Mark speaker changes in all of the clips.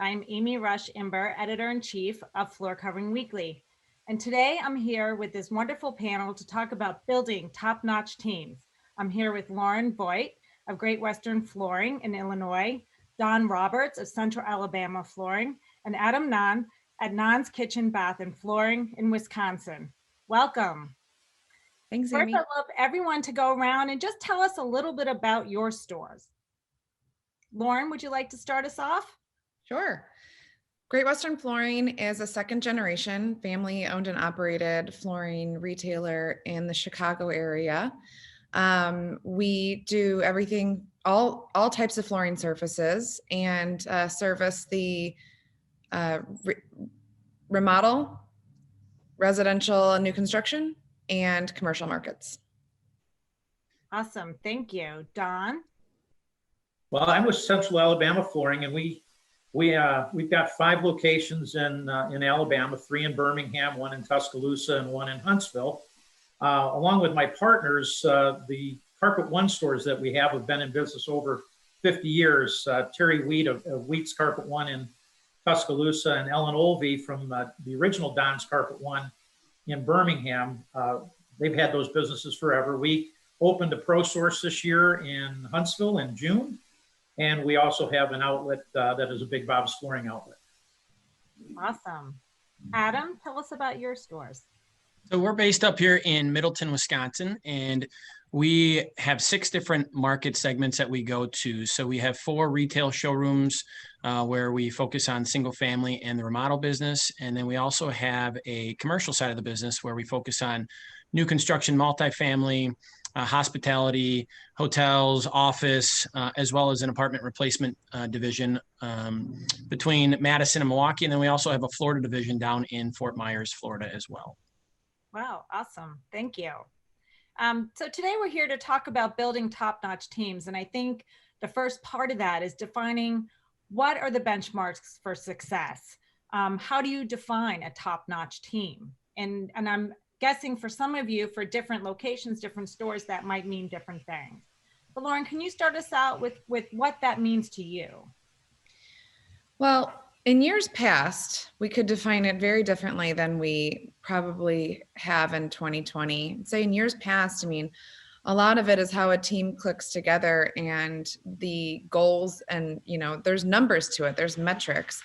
Speaker 1: I'm Amy Rush-Imber, Editor-in-Chief of Floor Covering Weekly. And today I'm here with this wonderful panel to talk about building top-notch teams. I'm here with Lauren Voigt of Great Western Flooring in Illinois, Don Roberts of Central Alabama Flooring, and Adam Nonn at Nonn's Kitchen, Bath, and Flooring in Wisconsin. Welcome.
Speaker 2: Thanks,
Speaker 1: First,
Speaker 2: Amy.
Speaker 1: I'd love everyone to go around and just tell us a little bit about your stores. Lauren, would you like to start us off?
Speaker 2: Sure. Great Western Flooring is a second generation family owned and operated flooring retailer in the Chicago area. We do everything, all types of flooring surfaces, and service the remodel, residential and new construction, and commercial markets.
Speaker 1: Awesome, thank you. Don?
Speaker 3: Well, I'm with Central Alabama Flooring, and we've got 5 locations in Alabama, 3 in Birmingham, 1 in Tuscaloosa, and 1 in Huntsville. Along with my partners, the Carpet One stores that we have been in business over 50 years. Terry Wheat of Wheat's Carpet One in Tuscaloosa, and Ellen Olvey from the original Don's Carpet One in Birmingham. They've had those businesses forever. We opened a Pro Source this year in Huntsville in June. And we also have an outlet that is a Big Bob's Flooring outlet.
Speaker 1: Awesome. Adam, tell us about your stores.
Speaker 4: So we're based up here in Middleton, Wisconsin, and we have 6 different market segments that we go to. So we have 4 retail showrooms where we focus on single family and the remodel business. And then we also have a commercial side of the business where we focus on new construction, multifamily, hospitality, hotels, office, as well as an apartment replacement division between Madison and Milwaukee. And then we also have a Florida division down in Fort Myers, Florida as well.
Speaker 1: Wow, awesome. Thank you. So today we're here to talk about building top-notch teams. And I think the first part of that is defining what are the benchmarks for success. How do you define a top-notch team? And I'm guessing for some of you, for different locations, different stores, that might mean different things. But Lauren, can you start us out with what that means to you?
Speaker 2: Well, in years past, we could define it very differently than we probably have in 2020. I'd say in years past, I mean, a lot of it is how a team clicks together and the goals, and there's numbers to it, there's metrics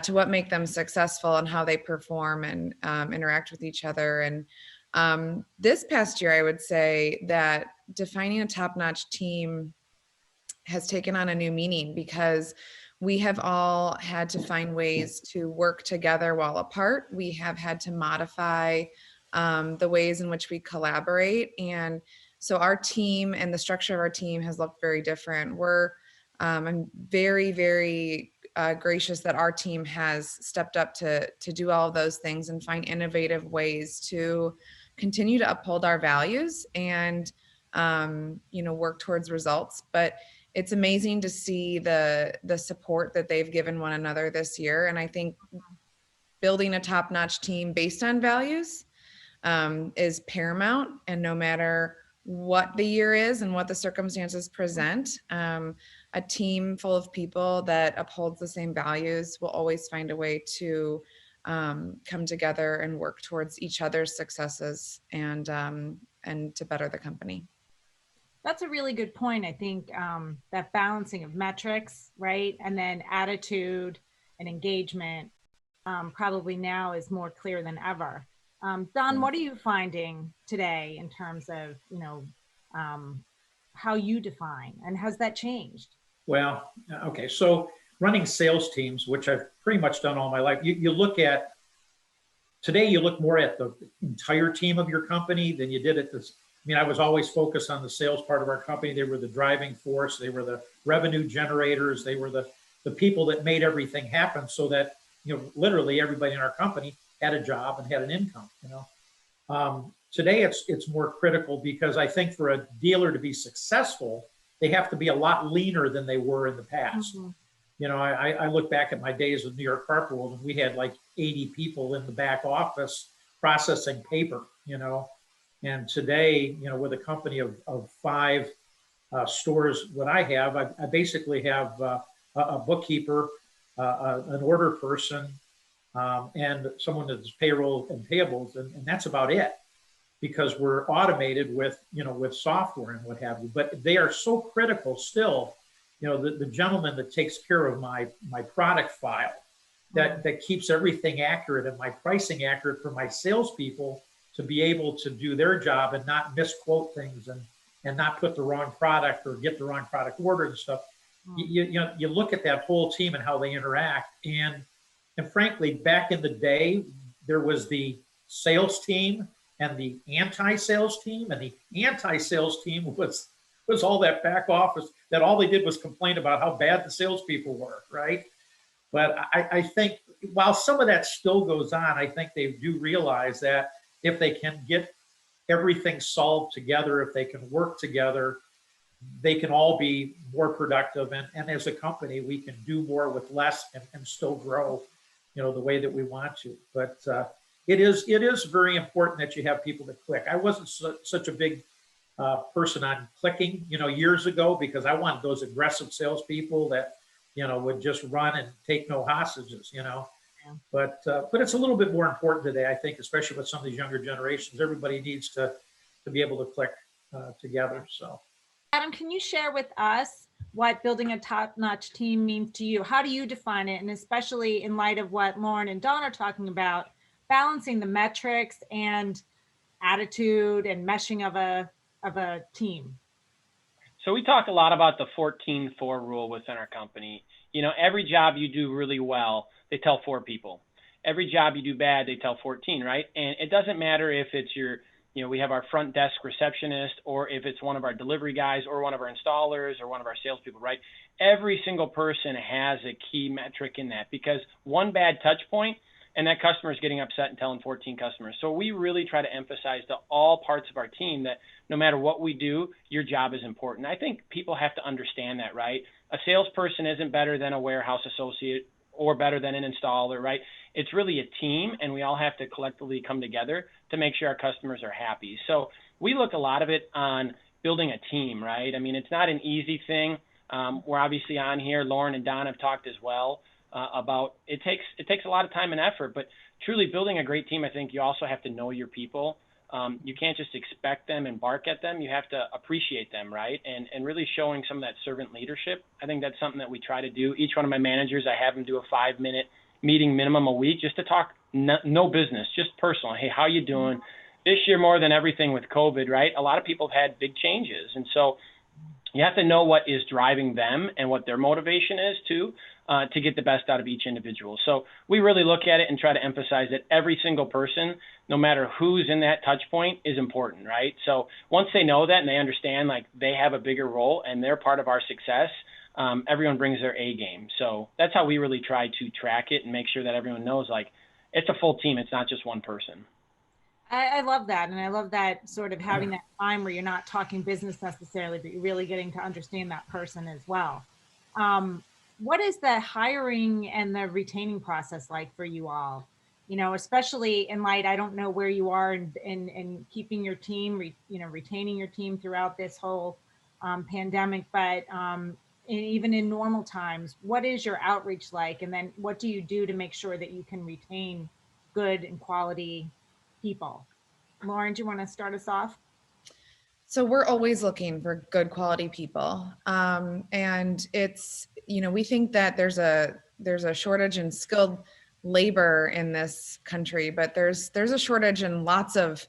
Speaker 2: to what make them successful and how they perform and interact with each other. And this past year, I would say that defining a top-notch team has taken on a new meaning, because we have all had to find ways to work together while apart. We have had to modify the ways in which we collaborate. And so our team and the structure of our team has looked very different. I'm very, very gracious that our team has stepped up to do all of those things and find innovative ways to continue to uphold our values and work towards results. But it's amazing to see the support that they've given one another this year. And I think building a top-notch team based on values is paramount. And no matter what the year is and what the circumstances present, a team full of people that upholds the same values will always find a way to come together and work towards each other's successes and to better the company.
Speaker 1: That's a really good point. I think that balancing of metrics, right? And then attitude and engagement probably now is more clear than ever. Don, what are you finding today in terms of, how you define, and has that changed?
Speaker 3: Well, okay, so running sales teams, which I've pretty much done all my life, you look at, today you look more at the entire team of your company than you did at this. I mean, I was always focused on the sales part of our company. They were the driving force. They were the revenue generators. They were the people that made everything happen, so that, literally everybody in our company had a job and had an income, Today it's more critical, because I think for a dealer to be successful, they have to be a lot leaner than they were in the past. Mm-hmm. I look back at my days with New York Carpet World, and we had like 80 people in the back office processing paper, And today, with a company of 5 stores, what I have, I basically have a bookkeeper, an order person, and someone that does payroll and payables, and that's about it, because we're automated with, with software and what have you. But they are so critical still. The gentleman that takes care of my product file, that keeps everything accurate and my pricing accurate for my salespeople to be able to do their job and not misquote things and not put the wrong product or get the wrong product ordered and stuff. You look at that whole team and how they interact. And frankly, back in the day, there was the sales team and the anti-sales team, and the anti-sales team was all that back office that all they did was complain about how bad the salespeople were, right? But I think while some of that still goes on, I think they do realize that if they can get everything solved together, if they can work together, they can all be more productive. And as a company, we can do more with less and still grow, the way that we want to. But it is very important that you have people that click. I wasn't such a big person on clicking, years ago, because I wanted those aggressive salespeople that, would just run and take no hostages, Yeah. But it's a little bit more important today, I think, especially with some of these younger generations. Everybody needs to be able to click together. So,
Speaker 1: Adam, can you share with us what building a top-notch team means to you? How do you define it? And especially in light of what Lauren and Don are talking about, balancing the metrics and attitude and meshing of a team.
Speaker 5: So we talk a lot about the 14-4 rule within our company. Every job you do really well, they tell 4 people. Every job you do bad, they tell 14, right? And it doesn't matter if it's we have our front desk receptionist, or if it's one of our delivery guys, or one of our installers, or one of our salespeople, right? Every single person has a key metric in that, because one bad touch point and that customer is getting upset and telling 14 customers. So we really try to emphasize to all parts of our team that no matter what we do, your job is important. I think people have to understand that, right? A salesperson isn't better than a warehouse associate or better than an installer, right? It's really a team, and we all have to collectively come together to make sure our customers are happy. So we look a lot of it on building a team, right? I mean, it's not an easy thing. We're obviously on here. Lauren and Don have talked as well about it takes a lot of time and effort, but truly building a great team, I think you also have to know your people. You can't just expect them and bark at them. You have to appreciate them, right? And really showing some of that servant leadership. I think that's something that we try to do. Each one of my managers, I have them do a 5-minute meeting minimum a week just to talk no business, just personal. Hey, how you doing? This year, more than everything with COVID, right? A lot of people have had big changes. And so you have to know what is driving them and what their motivation is too, to get the best out of each individual. So we really look at it and try to emphasize that every single person, no matter who's in that touch point, is important, right? So once they know that and they understand like they have a bigger role and they're part of our success, everyone brings their A game. So that's how we really try to track it and make sure that everyone knows like it's a full team. It's not just one person.
Speaker 1: I love that. And I love that sort of having that time where you're not talking business necessarily, but you're really getting to understand that person as well. What is the hiring and the retaining process like for you all? Especially in light, I don't know where you are in keeping your team, retaining your team throughout this whole pandemic, but even in normal times, what is your outreach like? And then what do you do to make sure that you can retain good and quality people? Lauren, do you want to start us off?
Speaker 2: So we're always looking for good quality people. And it's, we think that there's a shortage in skilled labor in this country, but there's a shortage in lots of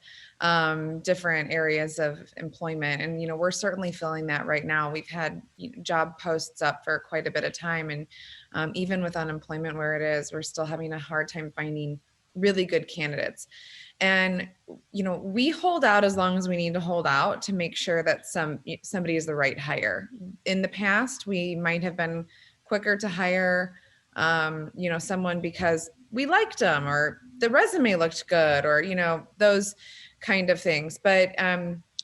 Speaker 2: different areas of employment. And, we're certainly feeling that right now. We've had job posts up for quite a bit of time. And even with unemployment where it is, we're still having a hard time finding really good candidates. And, we hold out as long as we need to hold out to make sure that somebody is the right hire. In the past, we might have been quicker to hire, someone because we liked them or the resume looked good or, those kind of things. But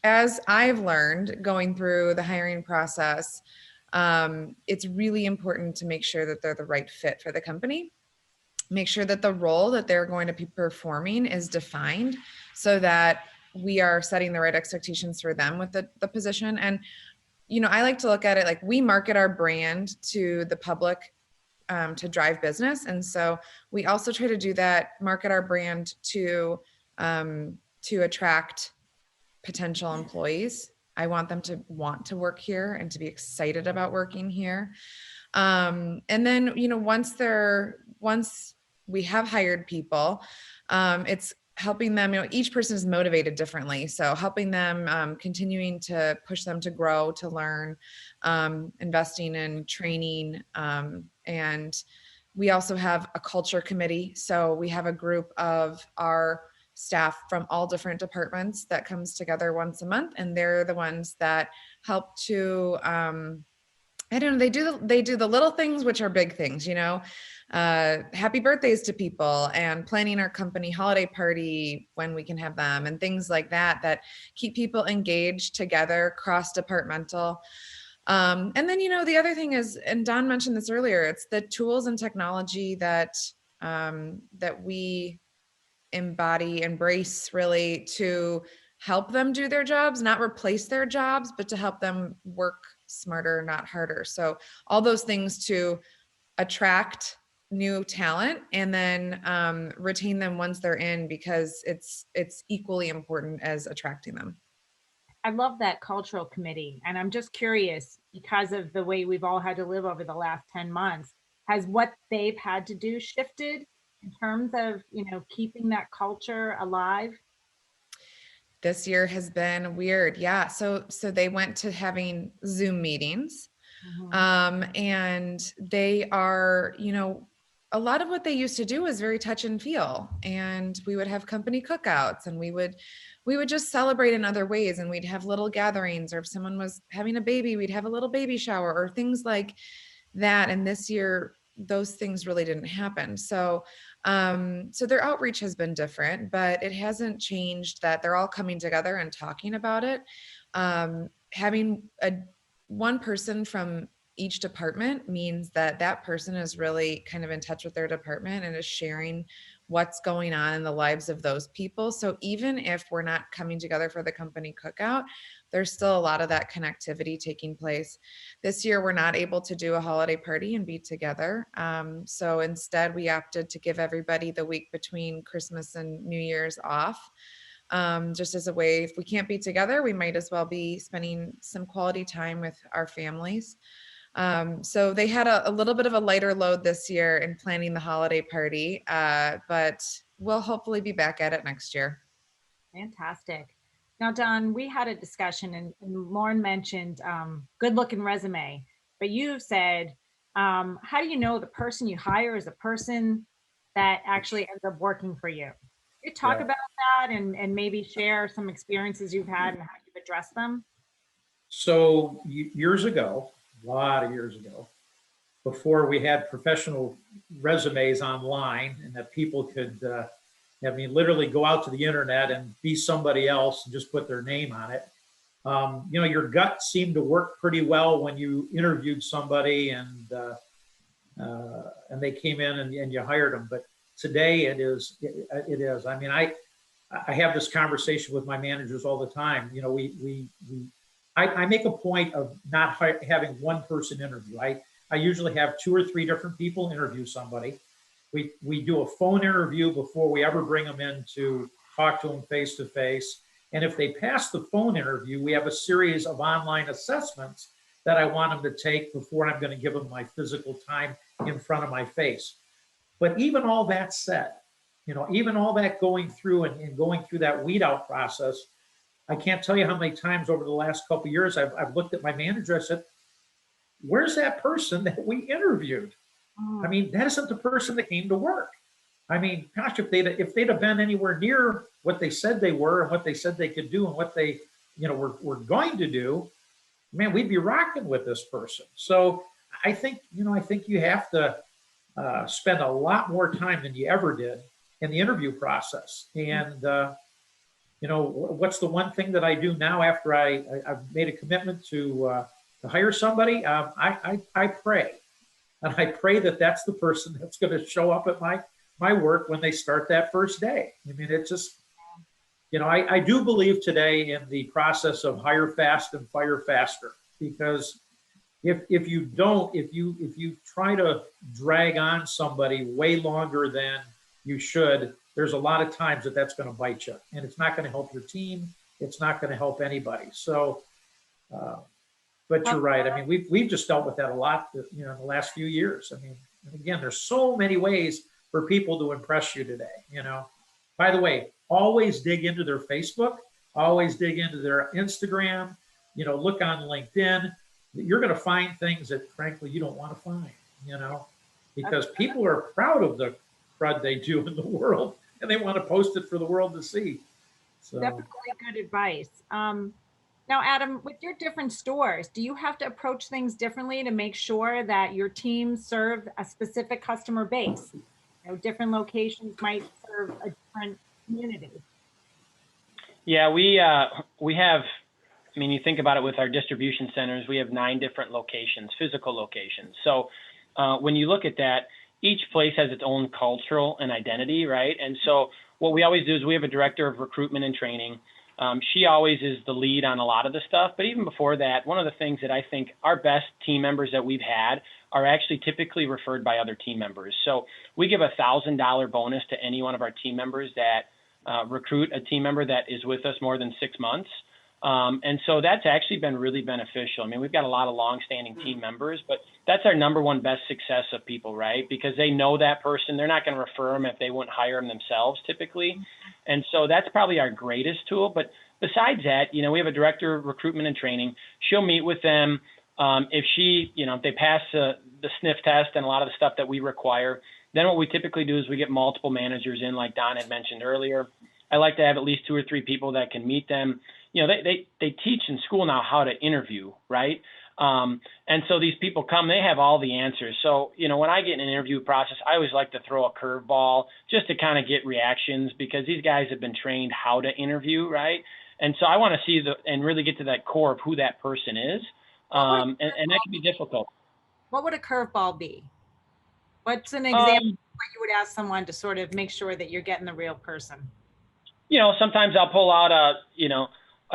Speaker 2: as I've learned going through the hiring process, it's really important to make sure that they're the right fit for the company. Make sure that the role that they're going to be performing is defined so that we are setting the right expectations for them with the position. And, I like to look at it like we market our brand to the public to drive business. And so we also try to do that, market our brand to attract potential employees. I want them to want to work here and to be excited about working here. And then, once we have hired people, it's helping them, each person is motivated differently. So helping them, continuing to push them to grow, to learn, investing in training. And we also have a culture committee. So we have a group of our staff from all different departments that comes together once a month. And they're the ones that help to, I don't know, they do the little things, which are big things, happy birthdays to people and planning our company holiday party when we can have them and things like that keep people engaged together, cross-departmental. And then, the other thing is, and Don mentioned this earlier, it's the tools and technology that we embrace really to help them do their jobs, not replace their jobs, but to help them work smarter, not harder. So all those things to attract new talent and then retain them once they're in, because it's equally important as attracting them.
Speaker 1: I love that cultural committee. And I'm just curious, because of the way we've all had to live over the last 10 months, has what they've had to do shifted in terms of, keeping that culture alive?
Speaker 2: This year has been weird. Yeah. So they went to having Zoom meetings. Mm-hmm. And they are, a lot of what they used to do was very touch and feel. And we would have company cookouts and we would just celebrate in other ways. And we'd have little gatherings, or if someone was having a baby, we'd have a little baby shower or things like that. And this year, those things really didn't happen. So their outreach has been different, but it hasn't changed that they're all coming together and talking about it. Having one person from each department means that person is really kind of in touch with their department and is sharing what's going on in the lives of those people. So even if we're not coming together for the company cookout, there's still a lot of that connectivity taking place. This year, we're not able to do a holiday party and be together. So instead, we opted to give everybody the week between Christmas and New Year's off. Just as a way, if we can't be together, we might as well be spending some quality time with our families. So they had a little bit of a lighter load this year in planning the holiday party, but we'll hopefully be back at it next year.
Speaker 1: Fantastic. Now, Don, we had a discussion and Lauren mentioned good looking resume, but you've said, how do you know the person you hire is the person that actually ends up working for you? Can you talk about that and maybe share some experiences you've had and how you've addressed them?
Speaker 3: So years ago, a lot of years ago, before we had professional resumes online and that people could, literally go out to the internet and be somebody else and just put their name on it. Your gut seemed to work pretty well when you interviewed somebody and they came in and you hired them. But today it is. I mean, I have this conversation with my managers all the time. I make a point of not having one person interview. I usually have 2 or 3 different people interview somebody. We do a phone interview before we ever bring them in to talk to them face to face. And if they pass the phone interview, we have a series of online assessments that I want them to take before I'm going to give them my physical time in front of my face. But even all that said, even all that going through and going through that weed out process, I can't tell you how many times over the last couple of years I've looked at my manager. I said, "Where's that person that we interviewed? I mean, that isn't the person that came to work. I mean, gosh, if they'd have been anywhere near what they said they were and what they said they could do and what they, were going to do, man, we'd be rocking with this person." So I think you have to spend a lot more time than you ever did in the interview process. And what's the one thing that I do now after I've made a commitment to hire somebody? I pray, and I pray that that's the person that's going to show up at my work when they start that first day. I mean, it's just, I do believe today in the process of hire fast and fire faster, because if you don't, if you try to drag on somebody way longer than you should, there's a lot of times that's going to bite you, and it's not going to help your team. It's not going to help anybody. So, but you're right. I mean, we've just dealt with that a lot, in the last few years. I mean, again, there's so many ways for people to impress you today. By the way, always dig into their Facebook, always dig into their Instagram. Look on LinkedIn. You're going to find things that, frankly, you don't want to find. Because people are proud of the crud they do in the world, and they want to post it for the world to see. So
Speaker 1: definitely good advice. Now, Adam, with your different stores, do you have to approach things differently to make sure that your teams serve a specific customer base? Different locations might serve a different community.
Speaker 5: Yeah, we have, I mean, you think about it with our distribution centers, we have 9 different locations, physical locations. So when you look at that, each place has its own cultural and identity, right? And so what we always do is we have a director of recruitment and training. She always is the lead on a lot of the stuff. But even before that, one of the things that I think our best team members that we've had are actually typically referred by other team members. So we give $1,000 bonus to any one of our team members that recruit a team member that is with us more than 6 months. And so that's actually been really beneficial. I mean, we've got a lot of longstanding team members, but that's our number one best success of people, right? Because they know that person. They're not going to refer them if they wouldn't hire them themselves typically. And so that's probably our greatest tool. But besides that, we have a director of recruitment and training. She'll meet with them. If they pass the sniff test and a lot of the stuff that we require, then what we typically do is we get multiple managers in, like Don had mentioned earlier. I like to have at least 2 or 3 people that can meet them. They teach in school now how to interview, right? And so these people come, they have all the answers. So, when I get in an interview process, I always like to throw a curveball just to kind of get reactions, because these guys have been trained how to interview, right? And so I want to see and really get to that core of who that person is. And that can be difficult.
Speaker 1: What would a curveball be? What's an example of what you would ask someone to sort of make sure that you're getting the real person?
Speaker 5: Sometimes I'll pull out a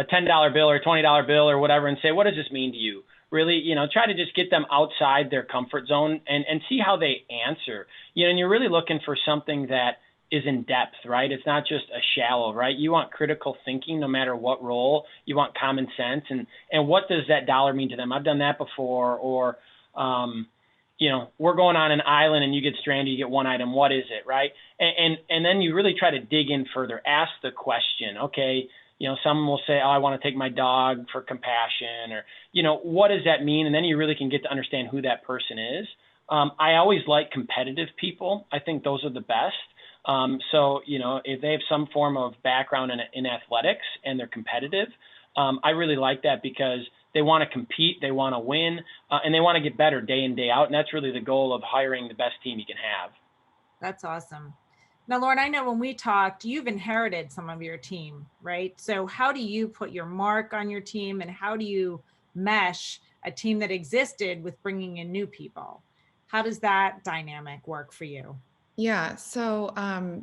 Speaker 5: $10 bill or a $20 bill or whatever and say, what does this mean to you? Really, try to just get them outside their comfort zone and see how they answer. And you're really looking for something that is in depth, right? It's not just a shallow, right? You want critical thinking no matter what role. You want common sense. And what does that dollar mean to them? I've done that before. Or, we're going on an island and you get stranded, you get one item. What is it, right? And then you really try to dig in further. Ask the question, okay, someone will say, oh, I want to take my dog for compassion, or, what does that mean? And then you really can get to understand who that person is. I always like competitive people. I think those are the best. So, if they have some form of background in athletics and they're competitive, I really like that because they want to compete, they want to win, and they want to get better day in, day out. And that's really the goal of hiring the best team you can have.
Speaker 1: That's awesome. Now, Lauren, I know when we talked, you've inherited some of your team, right? So how do you put your mark on your team, and how do you mesh a team that existed with bringing in new people? How does that dynamic work for you?
Speaker 2: Yeah. So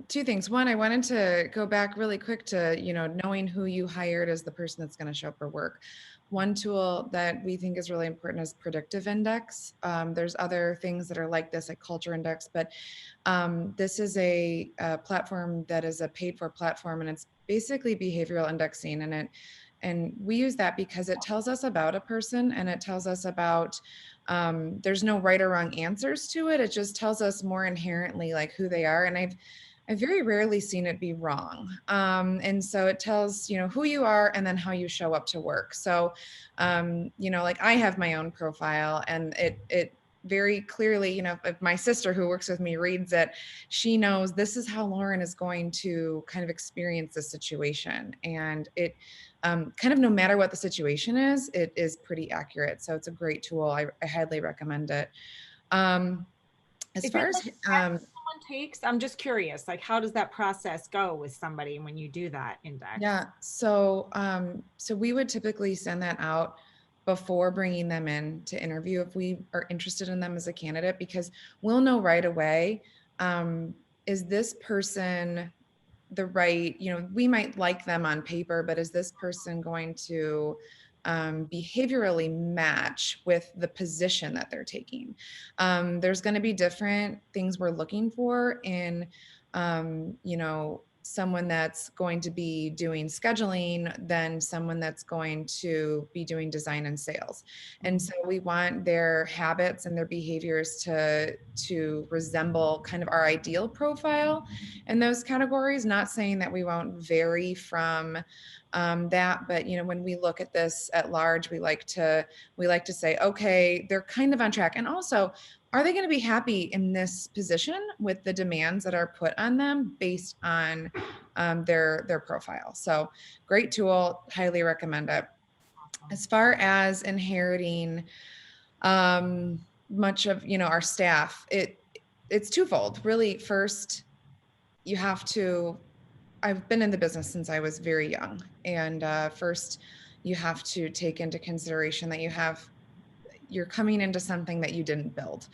Speaker 2: 2 things. One, I wanted to go back really quick to, knowing who you hired as the person that's going to show up for work. One tool that we think is really important is predictive index. There's other things that are like this, like culture index, but this is a platform that is a paid for platform, and it's basically behavioral indexing. And we use that because it tells us about a person, and it tells us about, there's no right or wrong answers to it. It just tells us more inherently like who they are. And I've very rarely seen it be wrong. And so it tells, who you are and then how you show up to work. So, like I have my own profile, and it very clearly, if my sister who works with me reads it, she knows this is how Lauren is going to kind of experience the situation. And it kind of, no matter what the situation is, it is pretty accurate. So it's a great tool. I highly recommend it. As far as
Speaker 1: someone takes, I'm just curious, like, how does that process go with somebody when you do that index?
Speaker 2: Yeah. So, so we would typically send that out before bringing them in to interview if we are interested in them as a candidate, because we'll know right away, is this person the right, we might like them on paper, but is this person going to behaviorally match with the position that they're taking. There's going to be different things we're looking for in, someone that's going to be doing scheduling than someone that's going to be doing design and sales. And so we want their habits and their behaviors to resemble kind of our ideal profile in those categories. Not saying that we won't vary from that, but when we look at this at large, we like to say, okay, they're kind of on track. And also, are they going to be happy in this position with the demands that are put on them based on their profile? So great tool, highly recommend it. As far as inheriting much of our staff, it's twofold. Really, first, you have to, I've been in the business since I was very young. And first, you have to take into consideration that you're coming into something that you didn't build.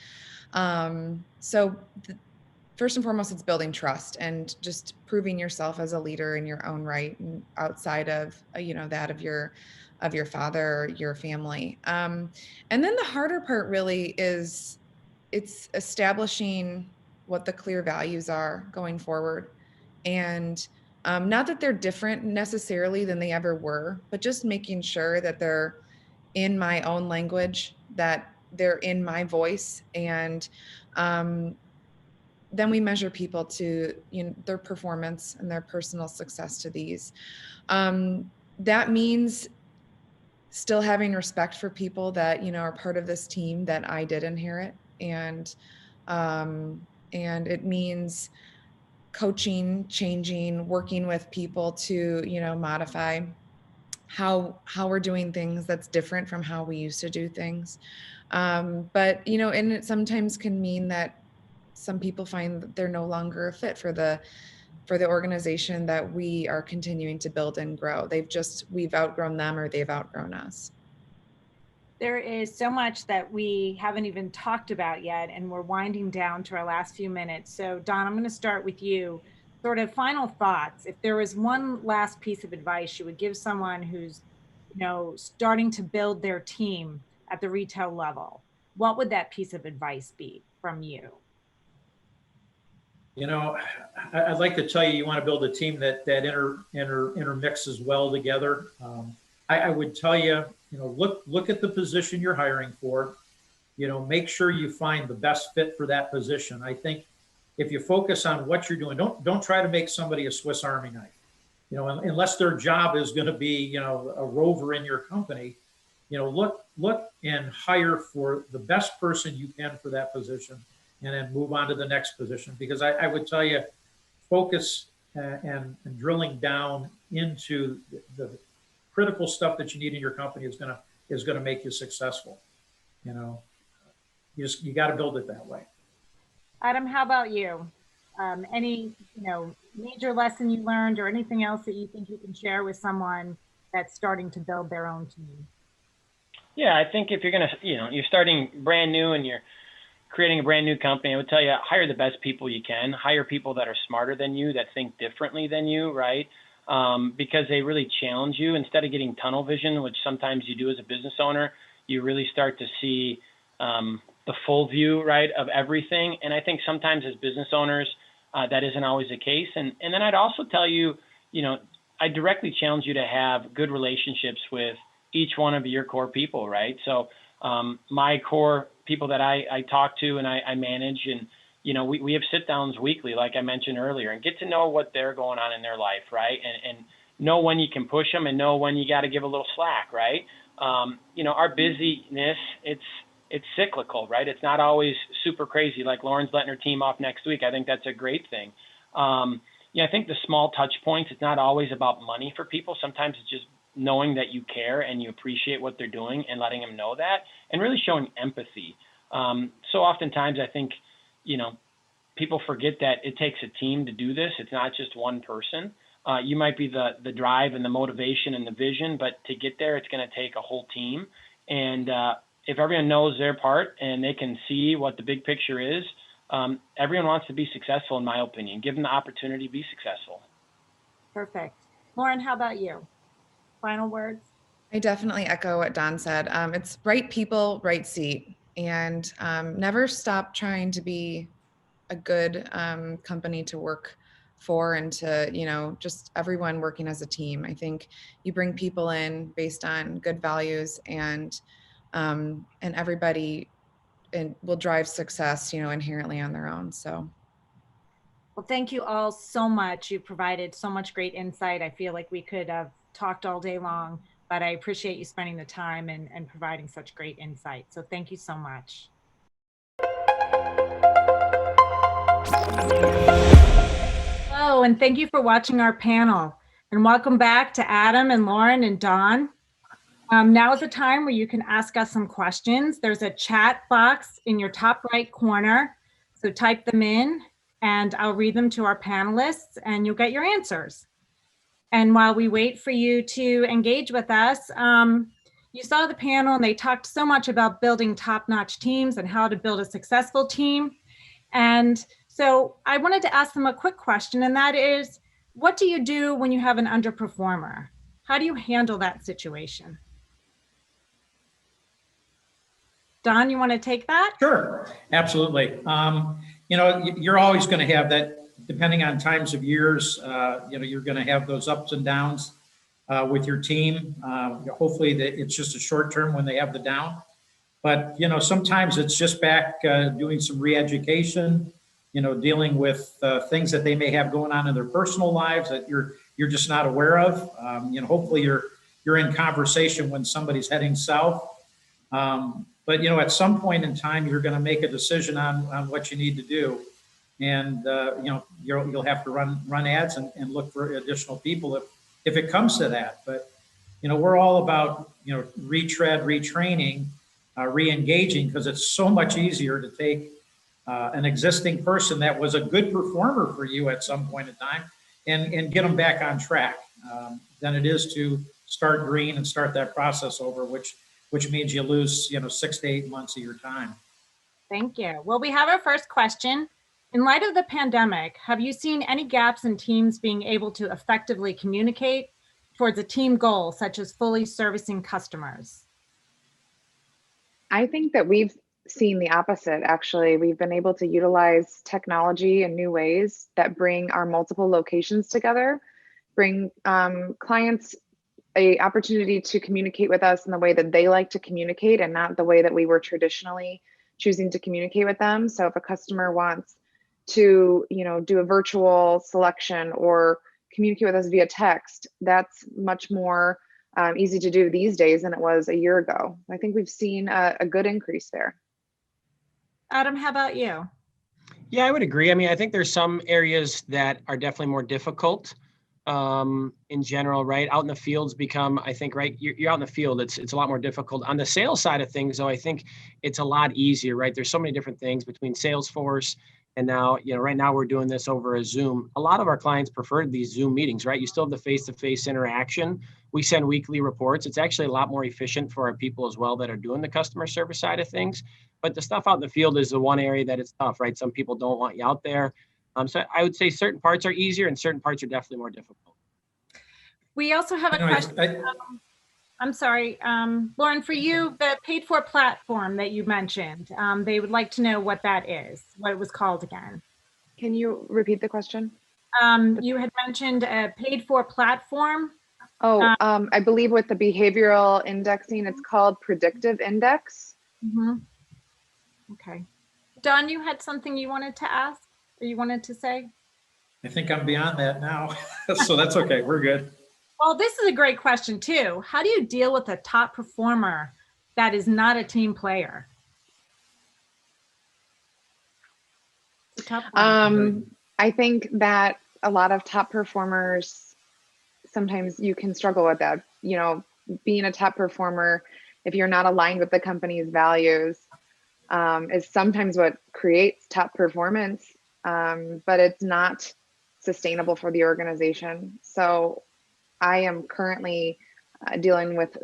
Speaker 2: First and foremost, it's building trust and just proving yourself as a leader in your own right, and outside of that of your father, your family. And then the harder part really is it's establishing what the clear values are going forward. And not that they're different necessarily than they ever were, but just making sure that they're in my own language, that they're in my voice. And then we measure people to their performance and their personal success to these. That means still having respect for people that are part of this team that I did inherit. And it means coaching, changing, working with people to, modify how we're doing things that's different from how we used to do things. But, and it sometimes can mean that some people find that they're no longer a fit for the organization that we are continuing to build and grow. We've outgrown them, or they've outgrown us.
Speaker 1: There is so much that we haven't even talked about yet, and we're winding down to our last few minutes. So Don, I'm going to start with you. Sort of final thoughts. If there was one last piece of advice you would give someone who's, starting to build their team at the retail level, what would that piece of advice be from you?
Speaker 3: I'd like to tell you, you want to build a team that intermixes well together. I would tell you, look at the position you're hiring for. Make sure you find the best fit for that position. I think if you focus on what you're doing, don't try to make somebody a Swiss Army knife. Unless their job is going to be, a rover in your company. Look and hire for the best person you can for that position, and then move on to the next position. Because I would tell you, focus and drilling down into the critical stuff that you need in your company is gonna make you successful. You got to build it that way.
Speaker 1: Adam, how about you? Any major lesson you learned, or anything else that you think you can share with someone that's starting to build their own team?
Speaker 5: Yeah, I think if you're gonna, you're starting brand new and you're creating a brand new company, I would tell you, hire the best people you can. Hire people that are smarter than you, that think differently than you, right? Because they really challenge you. Instead of getting tunnel vision, which sometimes you do as a business owner, you really start to see the full view, right, of everything. And I think sometimes as business owners, that isn't always the case. And then I'd also tell you, I directly challenge you to have good relationships with each one of your core people, right? So my core people that I talk to and I manage, and we have sit downs weekly, like I mentioned earlier, and get to know what they're going on in their life, right? And know when you can push them and know when you got to give a little slack, right? Our busyness, it's cyclical, right? It's not always super crazy. Like Lauren's letting her team off next week. I think that's a great thing. I think the small touch points, it's not always about money for people. Sometimes it's just knowing that you care and you appreciate what they're doing and letting them know that, and really showing empathy. So oftentimes I think, people forget that it takes a team to do this. It's not just one person. You might be the drive and the motivation and the vision, but to get there, it's going to take a whole team. And if everyone knows their part and they can see what the big picture is, everyone wants to be successful, in my opinion. Give them the opportunity to be successful.
Speaker 1: Perfect. Lauren, how about you? Final words?
Speaker 2: I definitely echo what Don said. It's right people, right seat, and never stop trying to be a good company to work for, and to, just everyone working as a team. I think you bring people in based on good values, and everybody will drive success, inherently on their own. So.
Speaker 1: Well, thank you all so much. You provided so much great insight. I feel like we could have talked all day long, but I appreciate you spending the time and providing such great insight. So thank you so much. Hello, and thank you for watching our panel. And welcome back to Adam and Lauren and Don. Now is the time where you can ask us some questions. There's a chat box in your top right corner. So type them in and I'll read them to our panelists and you'll get your answers. And while we wait for you to engage with us, you saw the panel and they talked so much about building top-notch teams and how to build a successful team. And so I wanted to ask them a quick question, and that is, what do you do when you have an underperformer? How do you handle that situation? Don, you want to take that?
Speaker 3: Sure, absolutely. You're always going to have that, depending on times of years, you're going to have those ups and downs with your team. Hopefully that it's just a short term when they have the down. But, sometimes it's just back doing some re-education, dealing with things that they may have going on in their personal lives that you're just not aware of. Hopefully you're in conversation when somebody's heading south. But, at some point in time, you're going to make a decision on what you need to do. And, you'll have to run ads and look for additional people if it comes to that. But, we're all about, retread, retraining, re-engaging, because it's so much easier to take an existing person that was a good performer for you at some point in time and get them back on track than it is to start green and start that process over, which means you lose, 6 to 8 months of your time.
Speaker 1: Thank you. Well, we have our first question. In light of the pandemic, have you seen any gaps in teams being able to effectively communicate towards a team goal, such as fully servicing customers?
Speaker 6: I think that we've seen the opposite, actually. We've been able to utilize technology in new ways that bring our multiple locations together, bring clients an opportunity to communicate with us in the way that they like to communicate and not the way that we were traditionally choosing to communicate with them. So if a customer wants to, do a virtual selection or communicate with us via text, that's much more easy to do these days than it was a year ago. I think we've seen a good increase there.
Speaker 1: Adam, how about you?
Speaker 4: Yeah, I would agree. I mean, I think there's some areas that are definitely more difficult in general, right? Out in the fields become, I think, right, you're out in the field, it's a lot more difficult. On the sales side of things, though, I think it's a lot easier, right? There's so many different things between Salesforce and now, right now we're doing this over a Zoom. A lot of our clients prefer these Zoom meetings, right? You still have the face-to-face interaction. We send weekly reports. It's actually a lot more efficient for our people as well that are doing the customer service side of things. But the stuff out in the field is the one area that it's tough, right? Some people don't want you out there. So I would say certain parts are easier and certain parts are definitely more difficult.
Speaker 1: We also have a question. I'm sorry, Lauren, for you, the paid for platform that you mentioned, they would like to know what that is, what it was called again.
Speaker 6: Can you repeat the question?
Speaker 1: You had mentioned a paid for platform.
Speaker 6: Oh, I believe with the behavioral indexing, it's called Predictive Index.
Speaker 1: Mm-hmm. Okay. Don, you had something you wanted to ask or you wanted to say?
Speaker 3: I think I'm beyond that now, so that's okay. We're good.
Speaker 1: Well, this is a great question too. How do you deal with a top performer that is not a team player?
Speaker 6: I think that a lot of top performers, sometimes you can struggle with that. Being a top performer, if you're not aligned with the company's values, is sometimes what creates top performance, but it's not sustainable for the organization. So I am currently dealing with,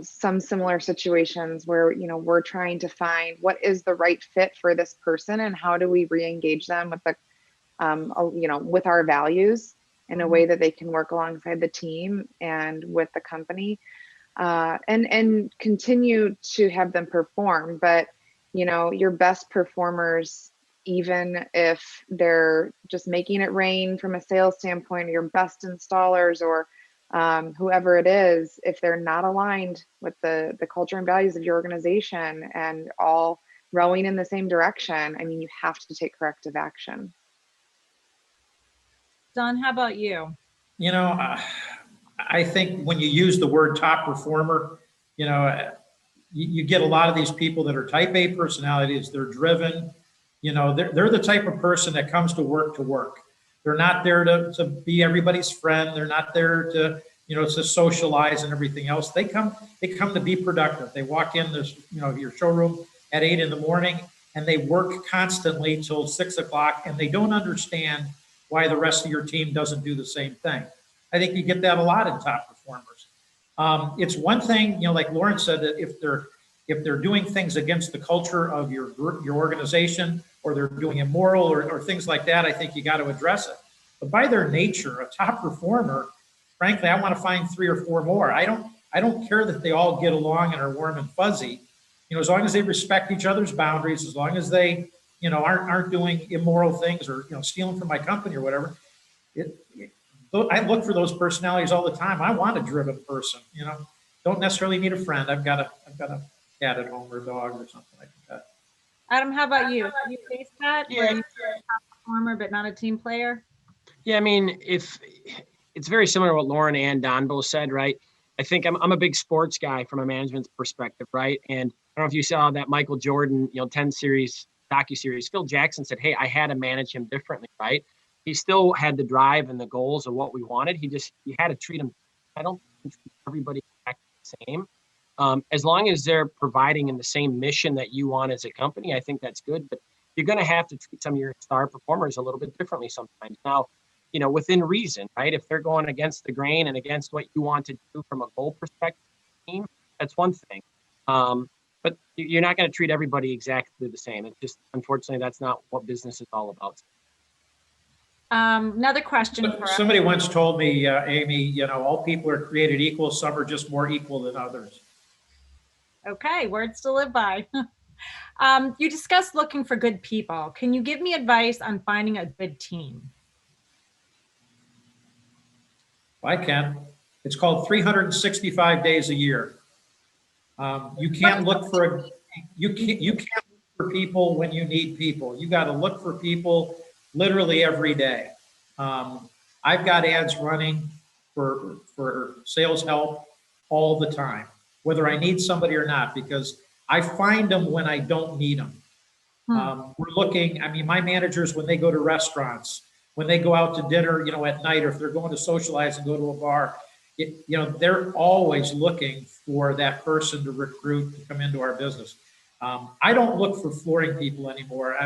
Speaker 6: some similar situations where, we're trying to find what is the right fit for this person and how do we re-engage them with the, with our values in a way that they can work alongside the team and with the company. and continue to have them perform. But your best performers, even if they're just making it rain from a sales standpoint, or your best installers, or whoever it is, if they're not aligned with the culture and values of your organization and all rowing in the same direction, I mean, you have to take corrective action.
Speaker 1: Don, how about you?
Speaker 3: I think when you use the word top performer, you get a lot of these people that are type A personalities. They're driven. They're the type of person that comes to work. They're not there to be everybody's friend. They're not there to, to socialize and everything else. They come to be productive. They walk in this, your showroom at 8 in the morning, and they work constantly till 6 o'clock, and they don't understand why the rest of your team doesn't do the same thing. I think you get that a lot in top performers. It's one thing, like Lauren said, that if they're doing things against the culture of your organization, or they're doing immoral or things like that, I think you got to address it. But by their nature, a top performer, frankly, I want to find 3 or 4 more. I don't care that they all get along and are warm and fuzzy. As long as they respect each other's boundaries, as long as they, aren't doing immoral things or, stealing from my company or whatever. I look for those personalities all the time. I want a driven person, don't necessarily need a friend. I've got a cat at home or a dog or something like that.
Speaker 1: Adam, how about you? Have you faced that?
Speaker 4: Yeah.
Speaker 1: Where you're a top performer but not a team player?
Speaker 4: Yeah, I mean, if it's very similar to what Lauren and Don both said, right? I think I'm a big sports guy from a management perspective, right? And I don't know if you saw that Michael Jordan, 10 series docuseries. Phil Jackson said, "Hey, I had to manage him differently," right? He still had the drive and the goals of what we wanted. You had to treat him. I don't treat everybody exactly the same. As long as they're providing in the same mission that you want as a company, I think that's good. But you're going to have to treat some of your star performers a little bit differently sometimes. Now, within reason, right? If they're going against the grain and against what you want to do from a goal perspective, team, that's one thing. But you're not going to treat everybody exactly the same. It's just, unfortunately, that's not what business is all about.
Speaker 1: Another question.
Speaker 3: Somebody once told me, Amy, all people are created equal. Some are just more equal than others.
Speaker 1: Okay, words to live by. You discussed looking for good people. Can you give me advice on finding a good team?
Speaker 3: I can. It's called 365 days a year. You can't look for people when you need people. You got to look for people literally every day. I've got ads running for sales help all the time, whether I need somebody or not, because I find them when I don't need them. We're looking, my managers, when they go to restaurants, when they go out to dinner, at night, or if they're going to socialize and go to a bar, they're always looking for that person to recruit to come into our business. I don't look for flooring people anymore.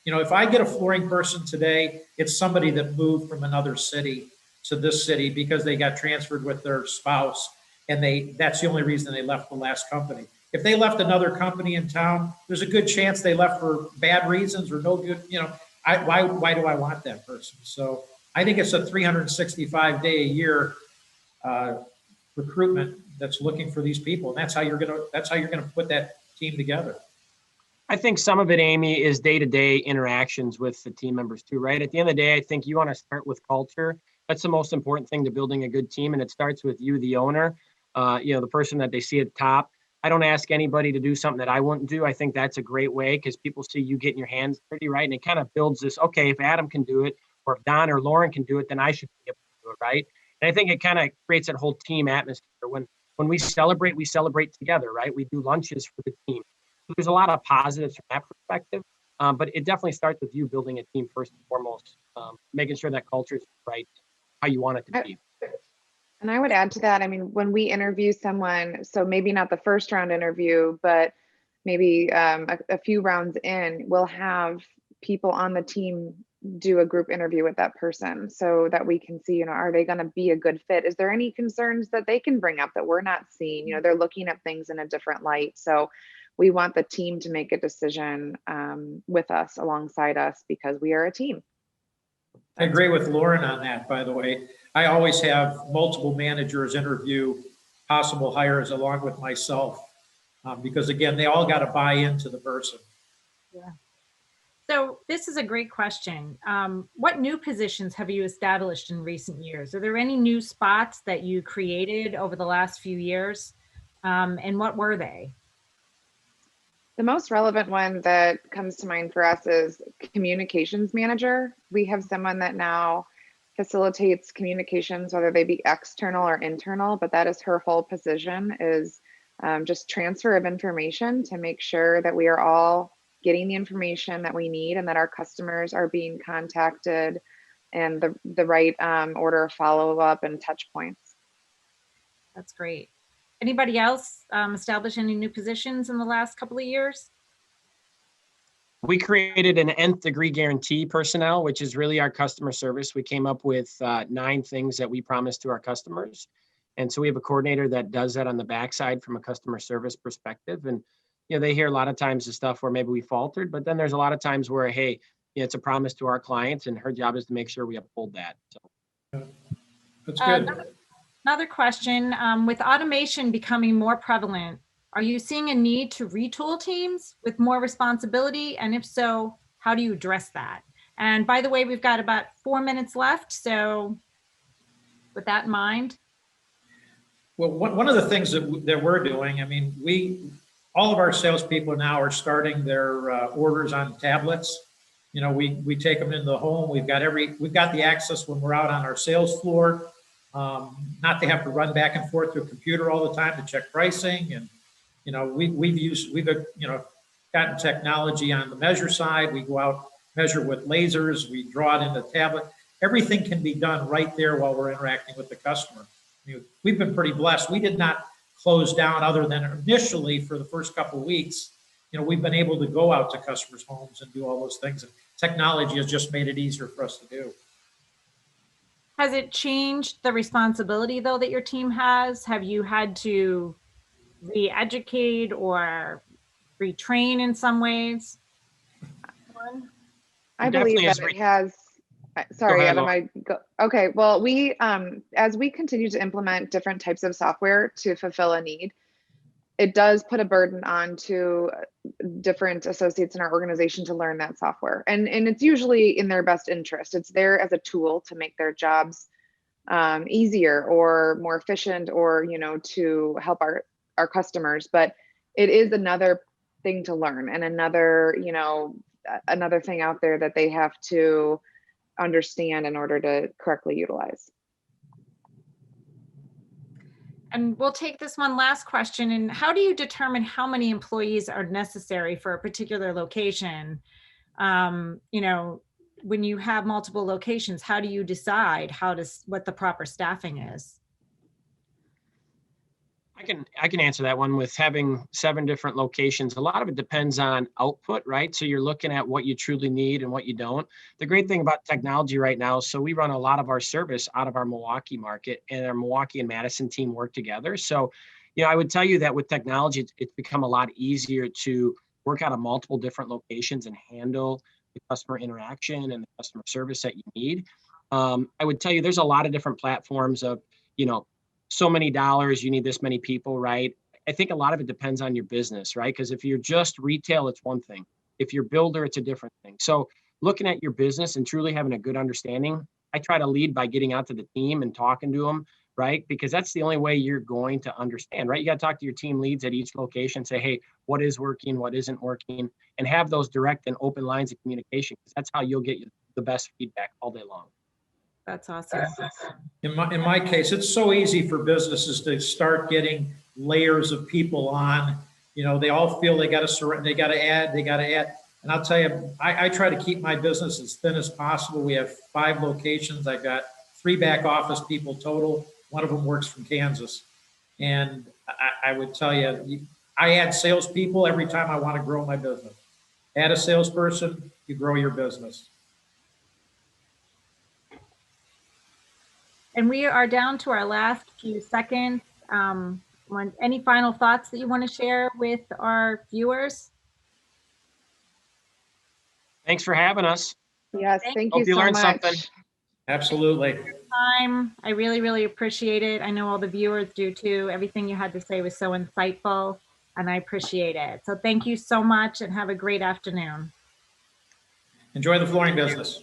Speaker 3: If I get a flooring person today, it's somebody that moved from another city to this city because they got transferred with their spouse, and that's the only reason they left the last company. If they left another company in town, there's a good chance they left for bad reasons or no good, why do I want that person? So I think it's a 365-day a year recruitment that's looking for these people, and that's how you're gonna put that team together.
Speaker 4: I think some of it, Amy, is day-to-day interactions with the team members too, right? At the end of the day, I think you want to start with culture. That's the most important thing to building a good team, and it starts with you, the owner, the person that they see at the top. I don't ask anybody to do something that I wouldn't do. I think that's a great way because people see you getting your hands dirty, right? And it kind of builds this, okay, if Adam can do it, or if Don or Lauren can do it, then I should be able to do it, right? And I think it kind of creates that whole team atmosphere. When we celebrate together, right? We do lunches for the team. So there's a lot of positives from that perspective, but it definitely starts with you building a team first and foremost, making sure that culture is right, how you want it to be.
Speaker 6: And I would add to that, when we interview someone, so maybe not the first round interview, but maybe a few rounds in, we'll have people on the team do a group interview with that person so that we can see, are they going to be a good fit? Is there any concerns that they can bring up that we're not seeing? They're looking at things in a different light. So we want the team to make a decision with us, alongside us, because we are a team.
Speaker 3: I agree with Lauren on that, by the way. I always have multiple managers interview possible hires along with myself. Because again, they all got to buy into the person.
Speaker 1: Yeah. So this is a great question. What new positions have you established in recent years? Are there any new spots that you created over the last few years? And what were they?
Speaker 6: The most relevant one that comes to mind for us is communications manager. We have someone that now facilitates communications, whether they be external or internal, but that is her whole position, is just transfer of information to make sure that we are all getting the information that we need and that our customers are being contacted and the right order of follow-up and touch points.
Speaker 1: That's great. Anybody else establish any new positions in the last couple of years?
Speaker 4: We created an nth degree guarantee personnel, which is really our customer service. We came up with 9 things that we promise to our customers. And so we have a coordinator that does that on the backside from a customer service perspective. And, you know, they hear a lot of times the stuff where maybe we faltered, but then there's a lot of times where, hey, you know, it's a promise to our clients and her job is to make sure we uphold that. So.
Speaker 3: That's good.
Speaker 1: Another question, with automation becoming more prevalent, are you seeing a need to retool teams with more responsibility? And if so, how do you address that? And by the way, we've got about 4 minutes left. So with that in mind.
Speaker 3: Well, one of the things that we're doing, I mean, all of our salespeople now are starting their orders on tablets. You know, we take them into the home. We've got the access when we're out on our sales floor. Not to have to run back and forth through a computer all the time to check pricing. And, you know, we've gotten technology on the measure side. We go out, measure with lasers, we draw it in the tablet. Everything can be done right there while we're interacting with the customer. I mean, we've been pretty blessed. We did not close down other than initially for the first couple of weeks. You know, we've been able to go out to customers' homes and do all those things. And technology has just made it easier for us to do.
Speaker 1: Has it changed the responsibility though that your team has? Have you had to re-educate or retrain in some ways?
Speaker 6: I believe that it has. Sorry, Adam. Okay. Well, we as we continue to implement different types of software to fulfill a need, it does put a burden onto different associates in our organization to learn that software. And it's usually in their best interest. It's there as a tool to make their jobs easier or more efficient, or, you know, to help our customers. But it is another thing to learn and another, you know, another thing out there that they have to understand in order to correctly utilize.
Speaker 1: And we'll take this one last question. And how do you determine how many employees are necessary for a particular location? You know, when you have multiple locations, how do you decide what the proper staffing is?
Speaker 4: I can answer that one. With having 7 different locations, a lot of it depends on output, right? So you're looking at what you truly need and what you don't. The great thing about technology right now, so we run a lot of our service out of our Milwaukee market, and our Milwaukee and Madison team work together. So, you know, I would tell you that with technology, it's become a lot easier to work out of multiple different locations and handle the customer interaction and the customer service that you need. I would tell you there's a lot of different platforms of, you know, so many dollars, you need this many people, right? I think a lot of it depends on your business, right? Because if you're just retail, it's one thing. If you're builder, it's a different thing. So looking at your business and truly having a good understanding, I try to lead by getting out to the team and talking to them, right? Because that's the only way you're going to understand, right? You got to talk to your team leads at each location, say, hey, what is working, what isn't working, and have those direct and open lines of communication. Because that's how you'll get the best feedback all day long.
Speaker 1: That's awesome.
Speaker 3: In my case, it's so easy for businesses to start getting layers of people on. You know, they all feel they got to add. And I'll tell you, I try to keep my business as thin as possible. We have 5 locations. I've got 3 back office people total. One of them works from Kansas. And I would tell you, I add salespeople every time I want to grow my business. Add a salesperson, you grow your business.
Speaker 1: And we are down to our last few seconds. Any final thoughts that you want to share with our viewers?
Speaker 4: Thanks for having us.
Speaker 6: Yes, thank you
Speaker 4: so
Speaker 6: much.
Speaker 4: Something.
Speaker 3: Absolutely.
Speaker 1: time. I really, really appreciate it. I know all the viewers do too. Everything you had to say was so insightful, and I appreciate it. So thank you so much, and have a great afternoon.
Speaker 3: Enjoy the flooring business.